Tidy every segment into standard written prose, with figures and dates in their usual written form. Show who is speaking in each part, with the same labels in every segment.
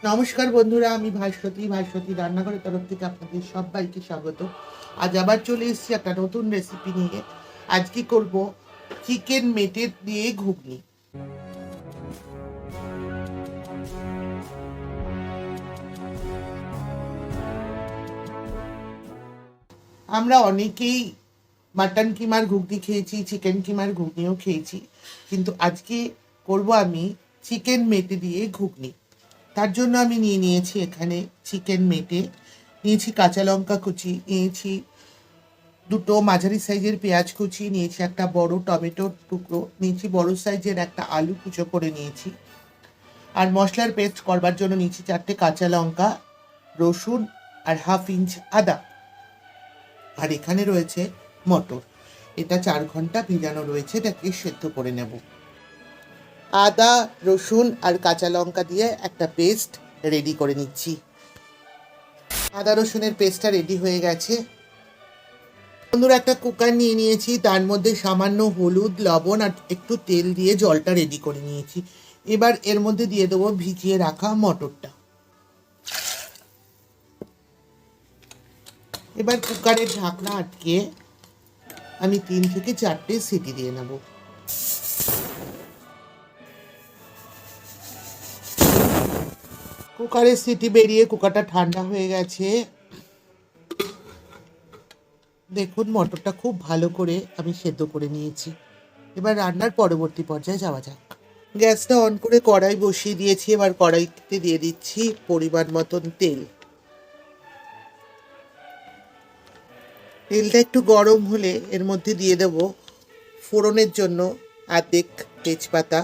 Speaker 1: নমস্কার বন্ধুরা, আমি ভাস্বতী রান্নাঘরের তরফ থেকে আপনাদের সবাইকে স্বাগত। আজ আবার চলে এসেছি একটা নতুন রেসিপি নিয়ে। আজকে করব চিকেন মেটে দিয়ে ঘুগনি। আমরা অনেকেই মাটন কিমার ঘুগনি খেয়েছি, চিকেন কিমার ঘুগনিও খেয়েছি, কিন্তু আজকে করব আমি চিকেন মেটে দিয়ে ঘুগনি। তার জন্য আমি নিয়েছি এখানে চিকেন মেটে, নিয়েছি কাঁচা লঙ্কা কুচি, নিয়েছি দুটো মাঝারি সাইজের পেঁয়াজ কুচি, নিয়েছি একটা বড় টমেটোর টুকরো, নিয়েছি বড় সাইজের একটা আলু কুচো করে নিয়েছি। আর মশলার পেস্ট করবার জন্য নিয়েছি 4টে কাঁচা লঙ্কা, রসুন আর হাফ ইঞ্চ আদা। আর এখানে রয়েছে মটর, এটা 4 ঘন্টা ভিজানো রয়েছে, এটাকে সেদ্ধ করে নেব। আদা, রসুন আর কাঁচা লঙ্কা দিয়ে একটা পেস্ট রেডি করে নিচ্ছি। আদা রসুনের পেস্টটা রেডি হয়ে গেছে। বন্ধুরা, একটা কুকার নিয়ে নিয়েছি, তার মধ্যে সামান্য হলুদ, লবণ আর একটু তেল দিয়ে জলটা রেডি করে নিয়েছি। এবার এর মধ্যে দিয়ে দেবো ভিজিয়ে রাখা মটরটা। এবার কুকারের ঢাকনা আটকে আমি 3 থেকে 4টে সিটি দিয়ে নেব। কুকারের সিটি বেরিয়ে কুকারটা ঠান্ডা হয়ে গেছে। দেখুন, মটরটা খুব ভালো করে আমি সেদ্ধ করে নিয়েছি। এবার রান্নার পরবর্তী পর্যায়ে যাওয়া যাক। গ্যাসটা অন করে কড়াই বসিয়ে দিয়েছি। এবার কড়াইতে দিয়ে দিচ্ছি পরিমাণ মতন তেল। তেলটা একটু গরম হলে এর মধ্যে দিয়ে দেব ফোড়নের জন্য আধেক তেজপাতা,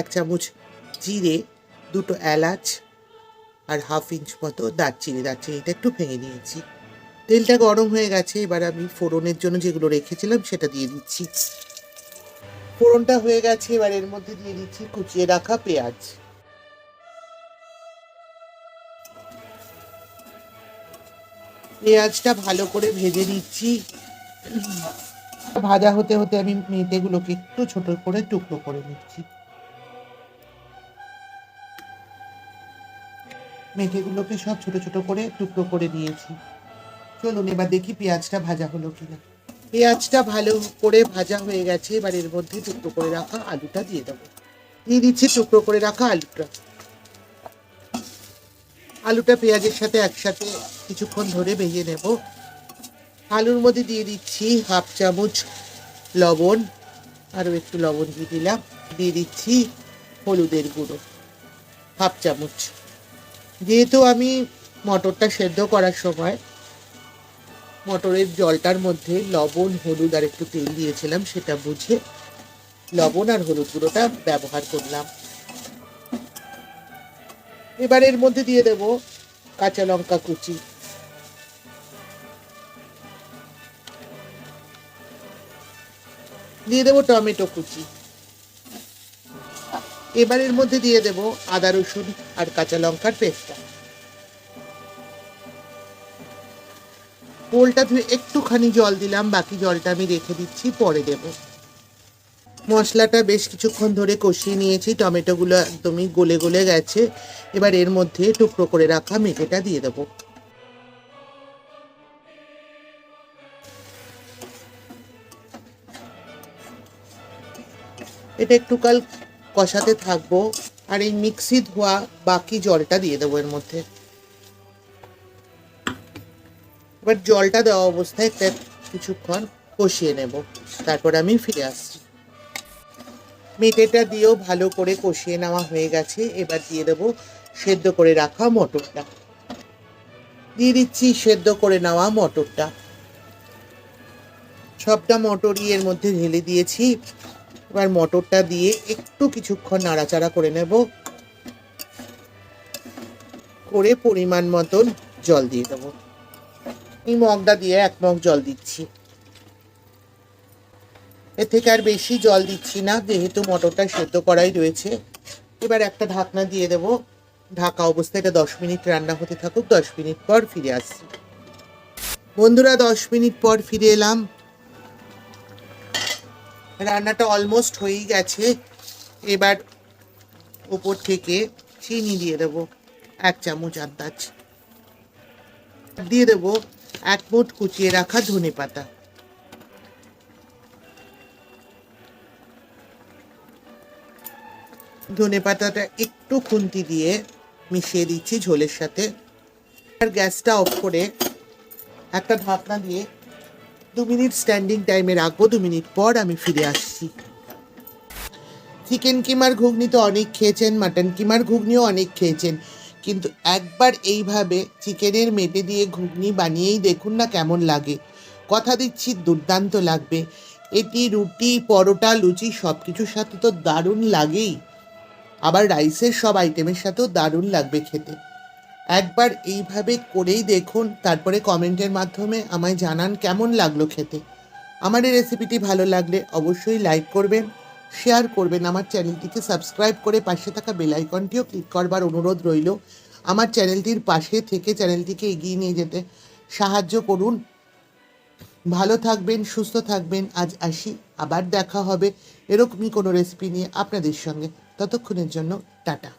Speaker 1: 1 চামচ জিরে, 2টো এলাচ আর হাফ ইঞ্চ মতো দারচিনিটা একটু ভেঙে নিয়েছি। তেলটা গরম হয়ে গেছে, এবার আমি ফোড়নের জন্য যেগুলো রেখেছিলাম সেটা দিয়ে দিচ্ছি। ফোড়নটা হয়ে গেছে, এবার এর মধ্যে দিয়ে দিচ্ছি কুচিয়ে রাখা পেঁয়াজ। পেঁয়াজটা ভালো করে ভেজে নিচ্ছি। ভাজা হতে হতে আমি মেটেগুলোকে একটু ছোট করে টুকরো করে নিচ্ছি। মেটেগুলোকে সব ছোট ছোট করে টুকরো করে নিয়েছি। চলুন এবার দেখি পেঁয়াজটা ভাজা হলো কিনা। পেঁয়াজটা ভালো করে ভাজা হয়ে গেছে, এবার এর মধ্যে টুকরো করে রাখা আলুটা দিয়ে দেবো। দিয়ে দিচ্ছি টুকরো করে রাখা আলুটা। আলুটা পেঁয়াজের সাথে একসাথে কিছুক্ষণ ধরে ভেজে নেব। আলুর মধ্যে দিয়ে দিচ্ছি হাফ চামচ লবণ, আরও একটু লবণ দিয়ে দিলাম। দিয়ে দিচ্ছি হলুদের গুঁড়ো হাফ চামচ। যেহেতু আমি মটরটা সেদ্ধ করার সময় মটরের জলটার মধ্যে লবণ, হলুদ আর একটু তেল দিয়েছিলাম, সেটা বুঝে লবণ আর হলুদ গুঁড়োটা ব্যবহার করলাম। এবার এর মধ্যে দিয়ে দেব কাঁচা লঙ্কা কুচি, দিয়ে দেবো টমেটো কুচি। এবার এর মধ্যে দিয়ে দেব আদা রসুন আর কাঁচা লঙ্কার পেস্টটা। পোলটা ধুয়ে একটুখানি জল দিলাম, বাকি জলটা আমি রেখে দিচ্ছি, পরে দেব। মশলাটা বেশ কিছুক্ষণ ধরে কষিয়ে নিয়েছি, টমেটোগুলো একদমই গলে গলে গেছে। এবার এর মধ্যে টুকরো করে রাখা মেটেটা দিয়ে দেব। এটা একটু কাল কষাতে থাকবো, আর এই মিক্সি ধোয়া বাকি জলটা দিয়ে দেবো এর মধ্যে। এবার জলটা দেওয়া অবস্থায় একটা কিছুক্ষণ কষিয়ে নেব, তারপর আমি ফিরে আসছি। মেটেটা দিয়েও ভালো করে কষিয়ে নেওয়া হয়ে গেছে। এবার দিয়ে দেবো সেদ্ধ করে রাখা মটরটা। দিয়ে দিচ্ছি সেদ্ধ করে নেওয়া মটরটা। সবটা মটরই এর মধ্যে ঢেলে দিয়েছি। এবার মটরটা দিয়ে একটু কিছুক্ষণ নাড়াচাড়া করে নেব, করে পরিমাণ মতন জল দিয়ে দেবো। এই মগটা দিয়ে 1 মগ জল দিচ্ছি। এর থেকে আর বেশি জল দিচ্ছি না, যেহেতু মটরটা সেদ্ধ করাই রয়েছে। এবার একটা ঢাকনা দিয়ে দেব। ঢাকা অবস্থায় এটা 10 মিনিট রান্না হতে থাকুক। 10 মিনিট পর ফিরে আসছি। বন্ধুরা, 10 মিনিট পর ফিরে এলাম। রান্নাটা অলমোস্ট হয়েই গেছে। এবার উপর থেকে চিনি দিয়ে দেব। 1 চামচ আন্দাজ। দিয়ে দেবো 1 মুঠ কুচিয়ে রাখা ধনেপাতা। ধনেপাতাটা একটু খুন্তি দিয়ে মিশিয়ে দিচ্ছি ঝোলের সাথে। আর গ্যাসটা অফ করে একটা ঢাকনা দিয়ে 2 মিনিট স্ট্যান্ডিং টাইমে রাখবো। 2 মিনিট পর আমি ফিরে আসছি। চিকেন কিমার ঘুগনি তো অনেক খেয়েছেন, মাটন কিমার ঘুগনিও অনেক খেয়েছেন, কিন্তু একবার এইভাবে চিকেনের মেটে দিয়ে ঘুগনি বানিয়েই দেখুন না কেমন লাগে। কথা দিচ্ছি দুর্দান্ত লাগবে। এটি রুটি, পরোটা, লুচি সব কিছুর সাথে তো দারুণ লাগেই, আবার রাইসের সব আইটেমের সাথেও দারুণ লাগবে খেতে। একবার এইভাবে করেই দেখুন, তারপরে কমেন্টের মাধ্যমে আমায় জানান কেমন লাগলো খেতে। আমার এই রেসিপিটি ভালো লাগলে অবশ্যই লাইক করবেন, শেয়ার করবেন, আমার চ্যানেলটিকে সাবস্ক্রাইব করে পাশে থাকা বেল আইকনটিও ক্লিক করবার অনুরোধ রইল। আমার চ্যানেলটির পাশে থেকে চ্যানেলটিকে এগিয়ে নিয়ে যেতে সাহায্য করুন। ভালো থাকবেন, সুস্থ থাকবেন। আজ আসি, আবার দেখা হবে এরকমই কোনো রেসিপি নিয়ে আপনাদের সঙ্গে। ততক্ষণের জন্য টাটা।